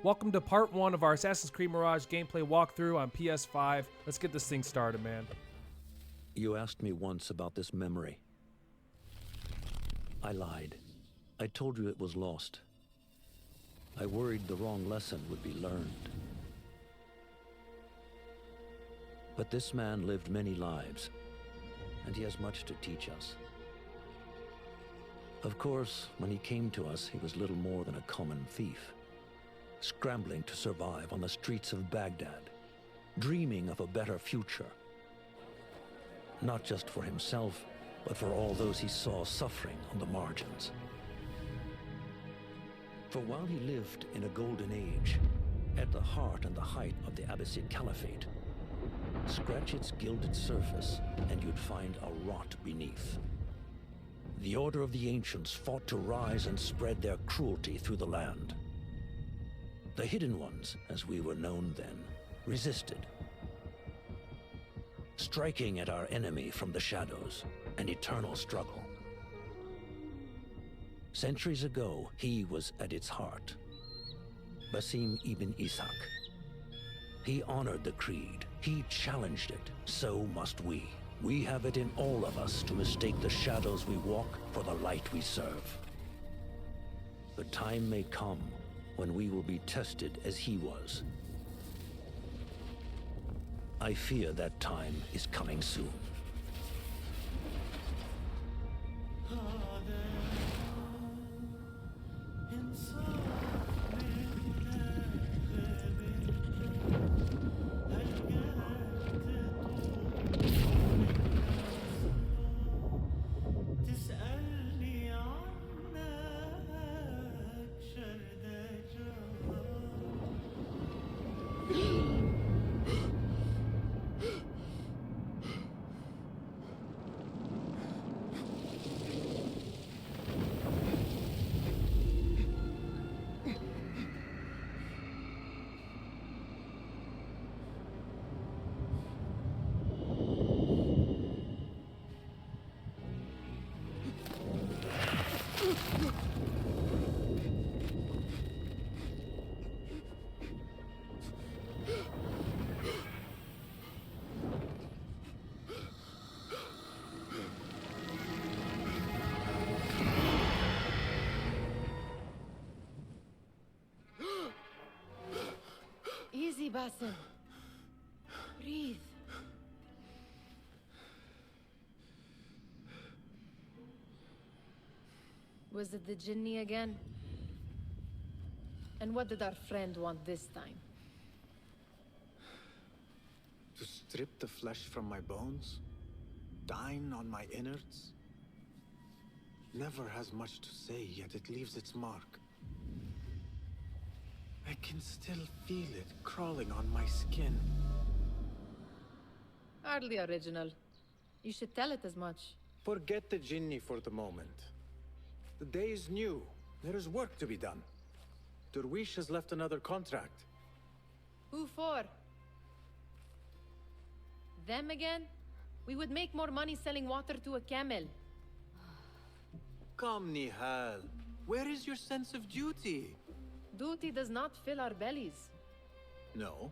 Welcome to part 1 of our Assassin Creed Mirage gameplay walkthrough on PS5. Let's get this thing started, man. You asked me once about this memory. I lied. I told you it was lost. I worried the wrong lesson would be learned. But this man lived many lives, and he has much to teach us. Of course, when he came to us, he was little more than a common thief, scrambling to survive on the streets of Baghdad, dreaming of a better future. Not just for himself, but for all those he saw suffering on the margins. For while he lived in a golden age, at the heart and the height of the Abbasid Caliphate, scratch its gilded surface and you'd find a rot beneath. The Order of the Ancients fought to rise and spread their cruelty through the land. The Hidden Ones, as we were known then, resisted, striking at our enemy from the shadows, an eternal struggle. Centuries ago, he was at its heart. Basim Ibn Ishaq. He honored the creed. He challenged it. So must we. We have it in all of us to mistake the shadows we walk for the light we serve. The time may come when we will be tested as he was. I fear that time is coming soon. Easy, Basim. Breathe. Was it the Jinni again? And what did our friend want this time? To strip the flesh from my bones? Dine on my innards? Never has much to say, yet it leaves its mark. I can still feel it crawling on my skin. Hardly original. You should tell it as much. Forget the Jinni for the moment. The day is new. There is work to be done. Derwish has left another contract. Who for? Them again? We would make more money selling water to a camel. Come, Nihal. Where is your sense of duty? Duty does not fill our bellies. No,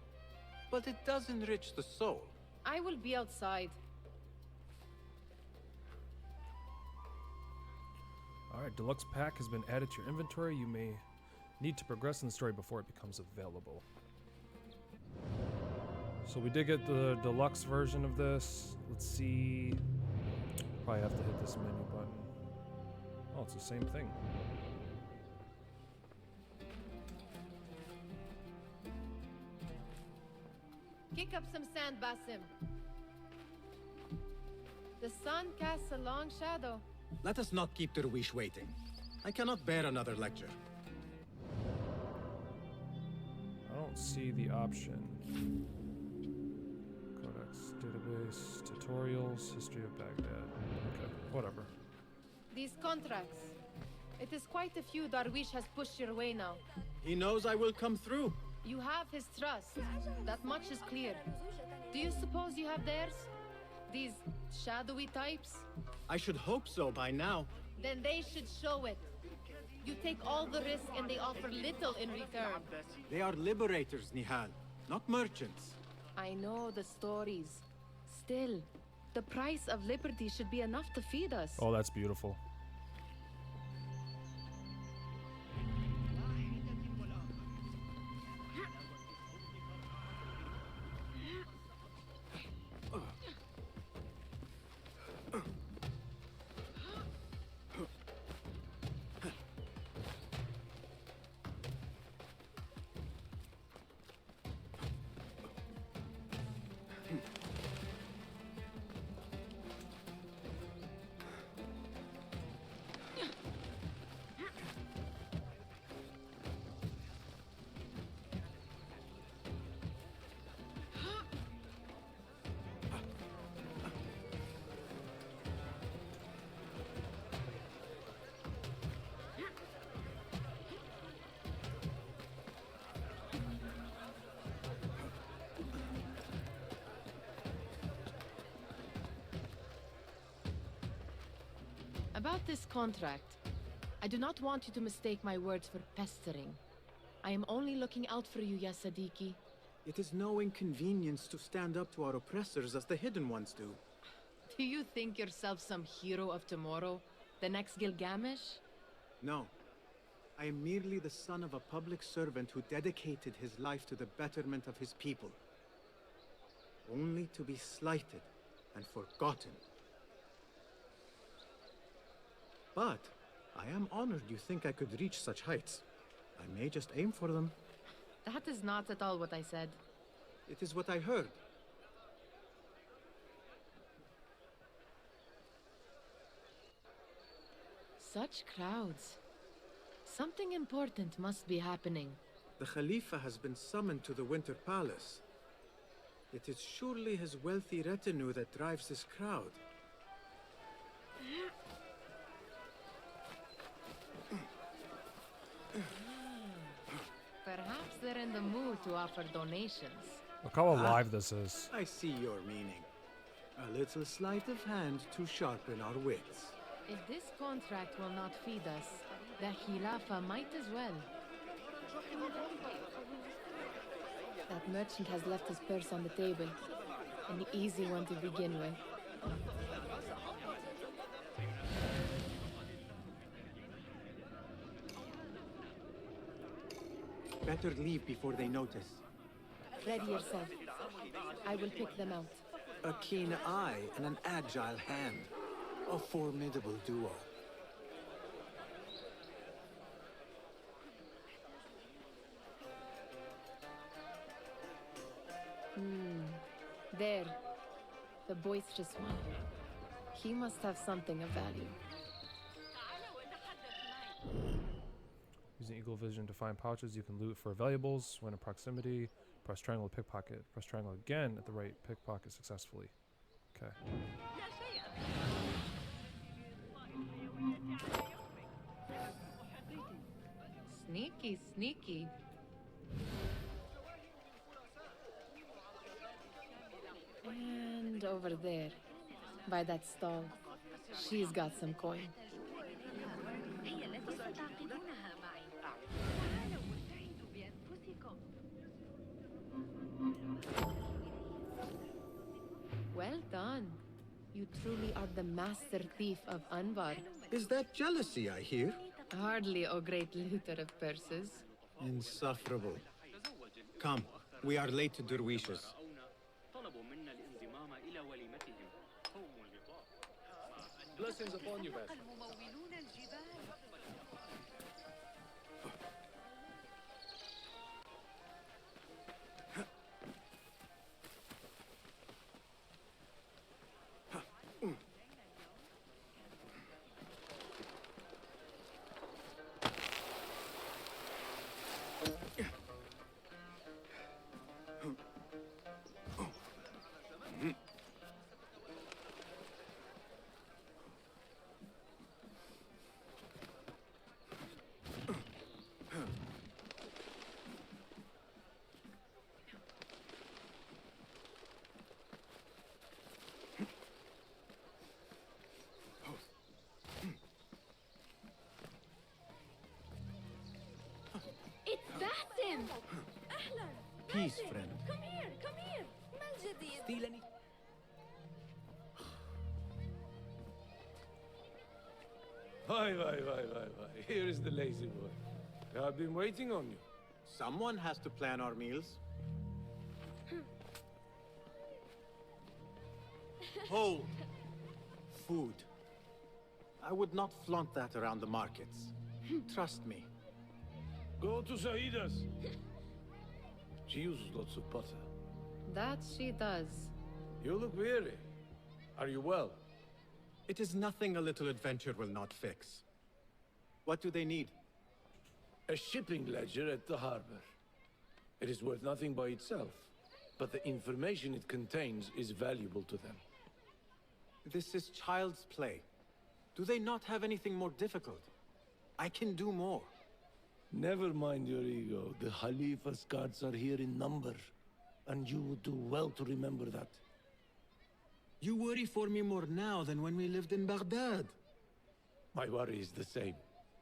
but it does enrich the soul. I will be outside. Alright, deluxe pack has been added to your inventory. You may need to progress in the story before it becomes available. So we did get the deluxe version of this. Let's see. Probably have to hit this menu button. Oh, it's the same thing. Kick up some sand, Basim. The sun casts a long shadow. Let us not keep Derwish waiting. I cannot bear another lecture. I don't see the option. Codex, database, tutorials, history of Baghdad. Okay, whatever. These contracts. It is quite a few Darwish has pushed your way now. He knows I will come through. You have his trust. That much is clear. Do you suppose you have theirs? These shadowy types? I should hope so by now. Then they should show it. You take all the risk and they offer little in return. They are liberators, Nihal, not merchants. I know the stories. Still, the price of liberty should be enough to feed us. Oh, that's beautiful. About this contract, I do not want you to mistake my words for pestering. I am only looking out for you, ya Sadiki. It is no inconvenience to stand up to our oppressors as the Hidden Ones do. Do you think yourself some hero of tomorrow? The next Gilgamesh? No. I am merely the son of a public servant who dedicated his life to the betterment of his people. Only to be slighted and forgotten. But I am honored you think I could reach such heights. I may just aim for them. That is not at all what I said. It is what I heard. Such crowds. Something important must be happening. The Khalifa has been summoned to the Winter Palace. It is surely his wealthy retinue that drives this crowd. Perhaps they're in the mood to offer donations. Look how alive this is. I see your meaning. A little sleight of hand to sharpen our wits. If this contract will not feed us, the Khilafah might as well. That merchant has left his purse on the table. An easy one to begin with. Better leave before they notice. Ready yourself. I will pick them out. A keen eye and an agile hand. A formidable duo. There. The boisterous one. He must have something of value. Using eagle vision to find pouches, you can loot for valuables when in proximity. Press triangle to pickpocket. Press triangle again at the right pickpocket successfully. Okay. Sneaky, sneaky. And over there, by that stall, she's got some coin. Well done. You truly are the master thief of Anbar. Is that jealousy I hear? Hardly, O great looter of purses. Insufferable. Come, we are late to Derwishes. Blessings upon you, Basim. Peace, friend. Come here. Maljadid. Steal any? Why. Here is the lazy boy. I've been waiting on you. Someone has to plan our meals. Hold. Food. I would not flaunt that around the markets. Trust me. Go to Saida's. She uses lots of butter. That she does. You look weary. Are you well? It is nothing a little adventure will not fix. What do they need? A shipping ledger at the harbor. It is worth nothing by itself, but the information it contains is valuable to them. This is child's play. Do they not have anything more difficult? I can do more. Never mind your ego. The Khalifa's guards are here in number, and you would do well to remember that. You worry for me more now than when we lived in Baghdad. My worry is the same.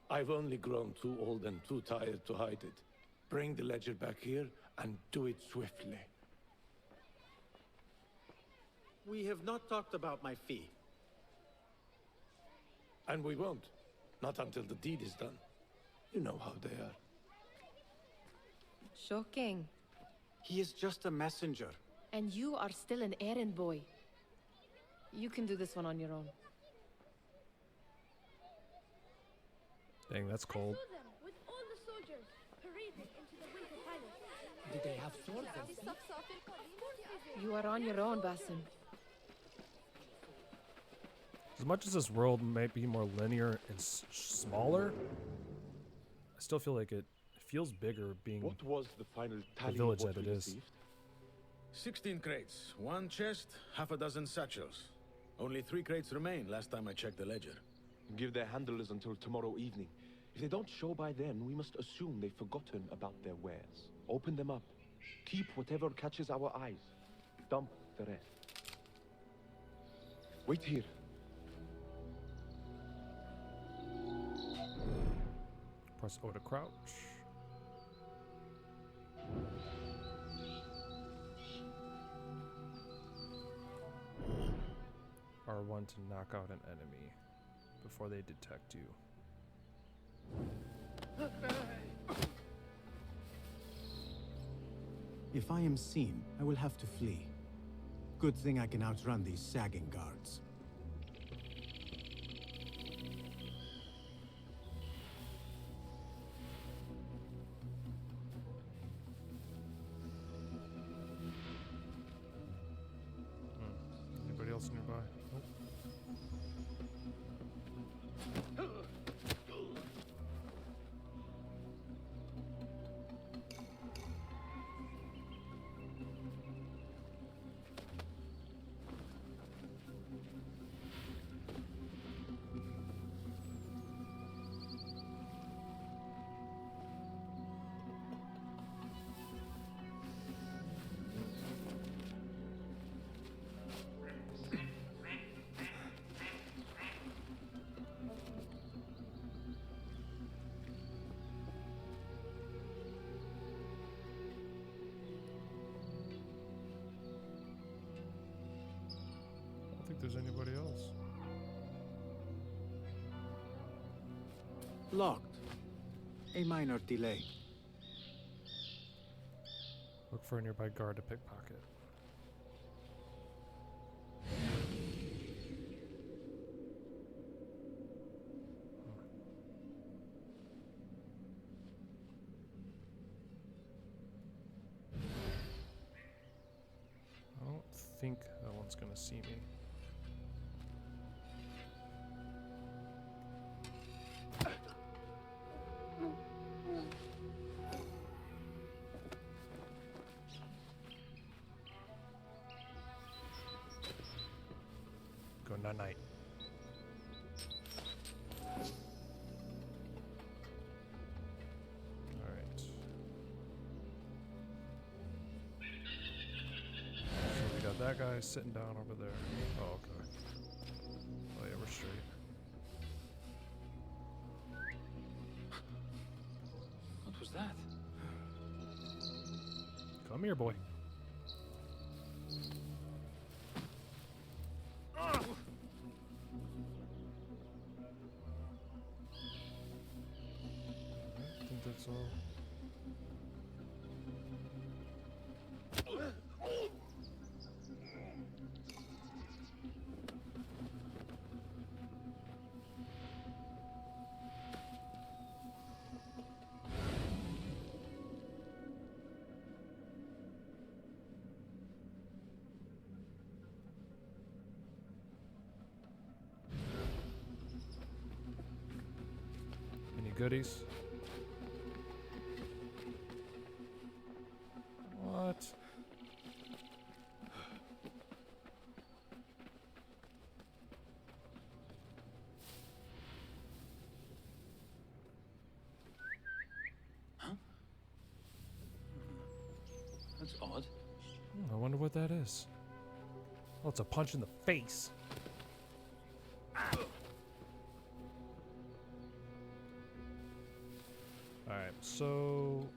I've only grown too old and too tired to hide it. Bring the ledger back here, and do it swiftly. We have not talked about my fee. And we won't. Not until the deed is done. You know how they are. Shocking. He is just a messenger. And you are still an errand boy. You can do this one on your own. Dang, that's cold. I saw them with all the soldiers paraded into the Winter Palace. Did they have swords? You are on your own, Basim. As much as this world might be more linear and smaller, I still feel like it feels bigger being What was the final tally village of what that it we is. received? 16 crates, 1 chest, half a dozen satchels. Only 3 crates remain last time I checked the ledger. Give their handlers until tomorrow evening. If they don't show by then, we must assume they've forgotten about their wares. Open them up. Keep whatever catches our eyes. Dump the rest. Wait here. Press O to crouch. R1 to knock out an enemy before they detect you. If I am seen, I will have to flee. Good thing I can outrun these sagging guards. Anybody else nearby? Nope. I don't think there's anybody else. Locked. A minor delay. Look for a nearby guard to pickpocket. I don't think that one's gonna see me. Go night night. Alright. So we got that guy sitting down over there. Oh, okay. Oh yeah, we're straight. What was that? Come here, boy. I think that's all. Any goodies? What? That's odd. I wonder what that is. Well, it's a punch in the face. Alright, so...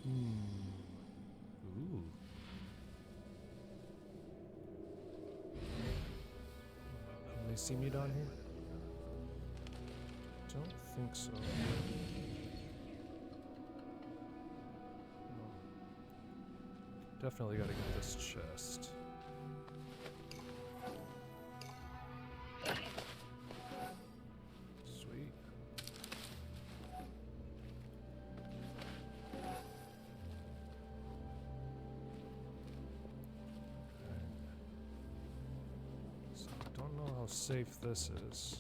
Ooh. Can they see me down here? Don't think so. Definitely gotta get this chest. Sweet. So I don't know how safe this is.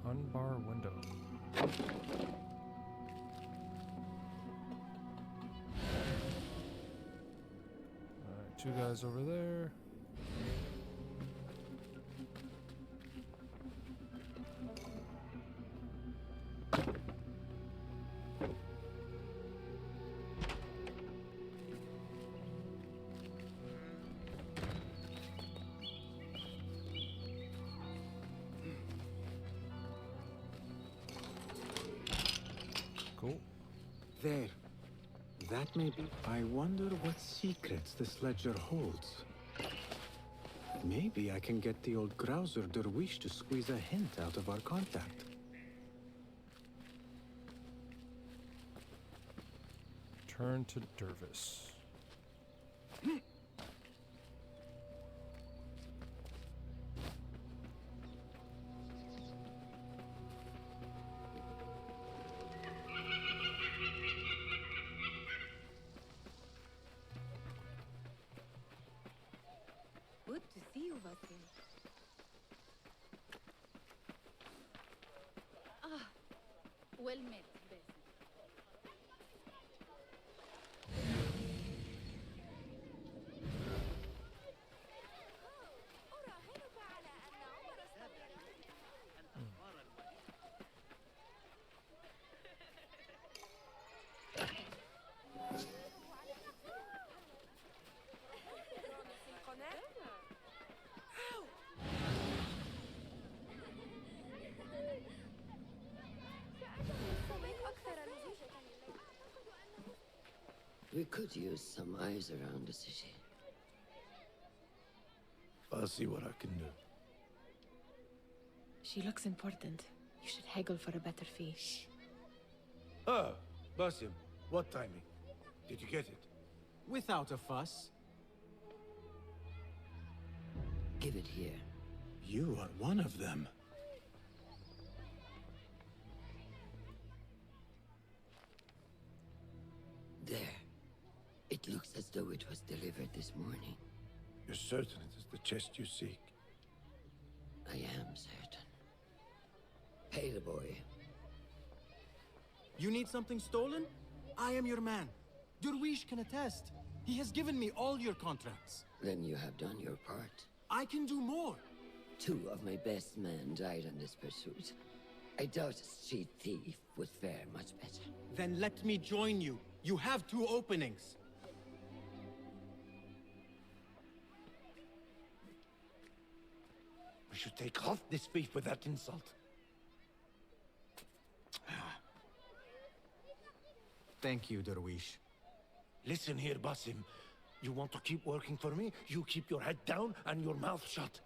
Unbar window. Alright, two guys over there. Cool. There. That may be. I wonder what secrets this ledger holds. Maybe I can get the old grouser Derwish to squeeze a hint out of our contact. Turn to Dervis. Good to see you, Basim. Ah, well met, Basim. We could use some eyes around the city. I'll see what I can do. She looks important. You should haggle for a better fee. Ah, Basim, what timing? Did you get it? Without a fuss. Give it here. You are one of them. There. It looks as though it was delivered this morning. You're certain it is the chest you seek? I am certain. Pay the boy. You need something stolen? I am your man. Derwish can attest. He has given me all your contracts. Then you have done your part. I can do more. 2 of my best men died on this pursuit. I doubt a street thief would fare much better. Then let me join you. You have 2 openings. We should take off this thief with that insult. Thank you, Derwish. Listen here, Basim. You want to keep working for me? You keep your head down and your mouth shut.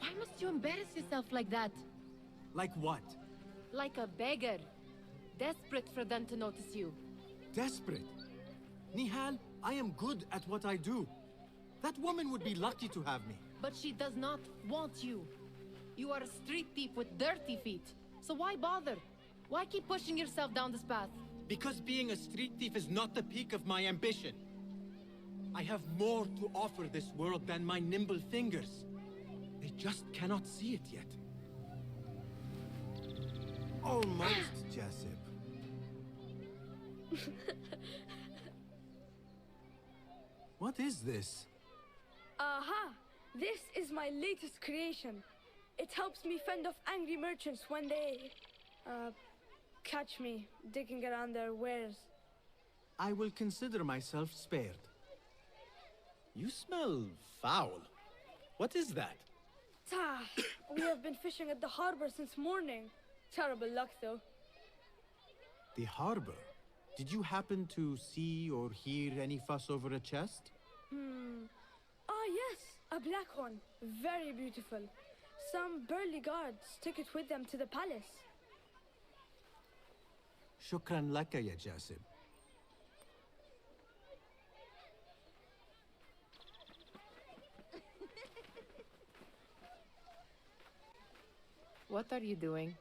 Why must you embarrass yourself like that? Like what? Like a beggar. Desperate for them to notice you. Desperate? Nihal, I am good at what I do. That woman would be lucky to have me. But she does not want you. You are a street thief with dirty feet. So why bother? Why keep pushing yourself down this path? Because being a street thief is not the peak of my ambition. I have more to offer this world than my nimble fingers. They just cannot see it yet. Almost, Jasip. What is this? Aha! This is my latest creation. It helps me fend off angry merchants when they... catch me digging around their wares. I will consider myself spared. You smell foul. What is that? Tah! We have been fishing at the harbor since morning. Terrible luck, though. The harbor? Did you happen to see or hear any fuss over a chest? Ah, yes, a black one. Very beautiful. Some burly guards took it with them to the palace. Shukran laka ya Jasib. What are you doing?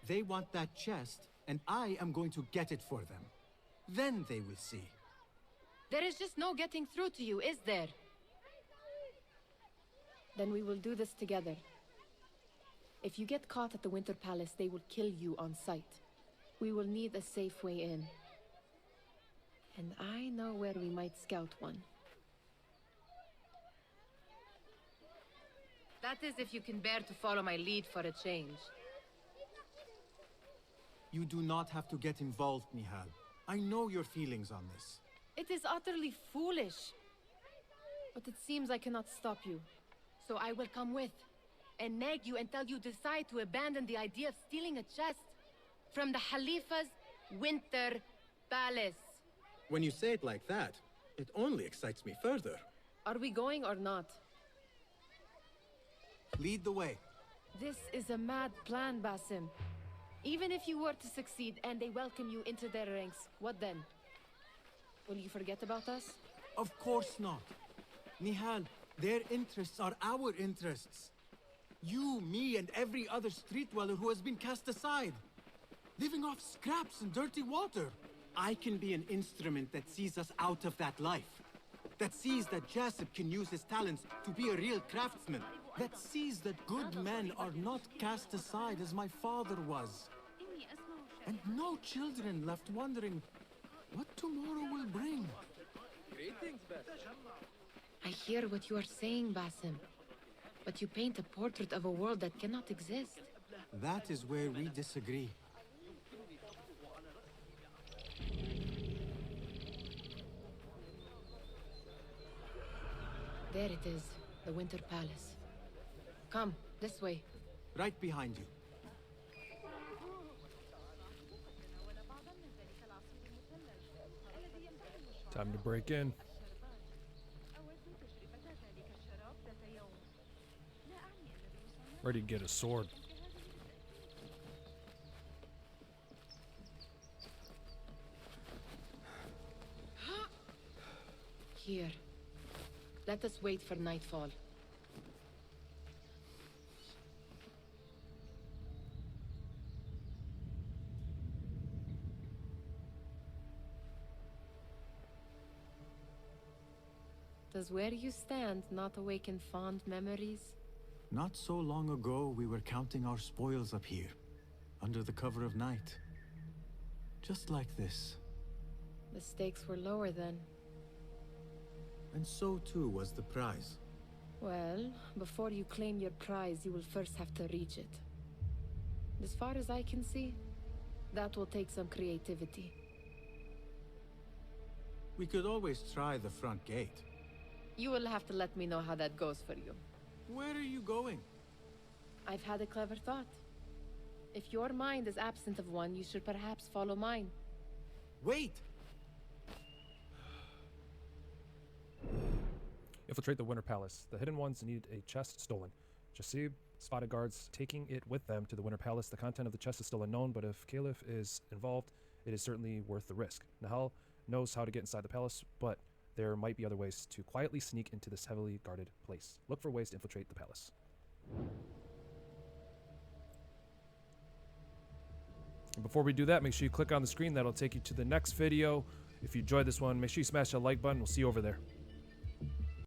They want that chest, and I am going to get it for them. Then they will see. There is just no getting through to you, is there? Then we will do this together. If you get caught at the Winter Palace, they will kill you on sight. We will need a safe way in. And I know where we might scout one. That is if you can bear to follow my lead for a change. You do not have to get involved, Nihal. I know your feelings on this. It is utterly foolish. But it seems I cannot stop you. So I will come with, and nag you until you decide to abandon the idea of stealing a chest from the Khalifa's Winter Palace. When you say it like that, it only excites me further. Are we going or not? Lead the way. This is a mad plan, Basim. Even if you were to succeed and they welcome you into their ranks, what then? Will you forget about us? Of course not. Nihal, their interests are our interests. You, me, and every other street dweller who has been cast aside. Living off scraps and dirty water. I can be an instrument that sees us out of that life. That sees that Jasip can use his talents to be a real craftsman. That sees that good men are not cast aside as my father was. And no children left wondering what tomorrow will bring. I hear what you are saying, Basim. But you paint a portrait of a world that cannot exist. That is where we disagree. There it is, the Winter Palace. Come, this way. Right behind you. Time to break in. Ready to get a sword. Here. Let us wait for nightfall. Does where you stand not awaken fond memories? Not so long ago, we were counting our spoils up here, under the cover of night. Just like this. The stakes were lower then. And so too was the prize. Well, before you claim your prize, you will first have to reach it. As far as I can see, that will take some creativity. We could always try the front gate. You will have to let me know how that goes for you. Where are you going? I've had a clever thought. If your mind is absent of one, you should perhaps follow mine. Wait! Infiltrate the Winter Palace. The Hidden Ones need a chest stolen. Jasib spotted guards taking it with them to the Winter Palace. The content of the chest is still unknown, but if Caliph is involved, it is certainly worth the risk. Nahal knows how to get inside the palace, but there might be other ways to quietly sneak into this heavily guarded place. Look for ways to infiltrate the palace. And before we do that, make sure you click on the screen. That'll take you to the next video. If you enjoyed this one, make sure you smash that like button. We'll see you over there.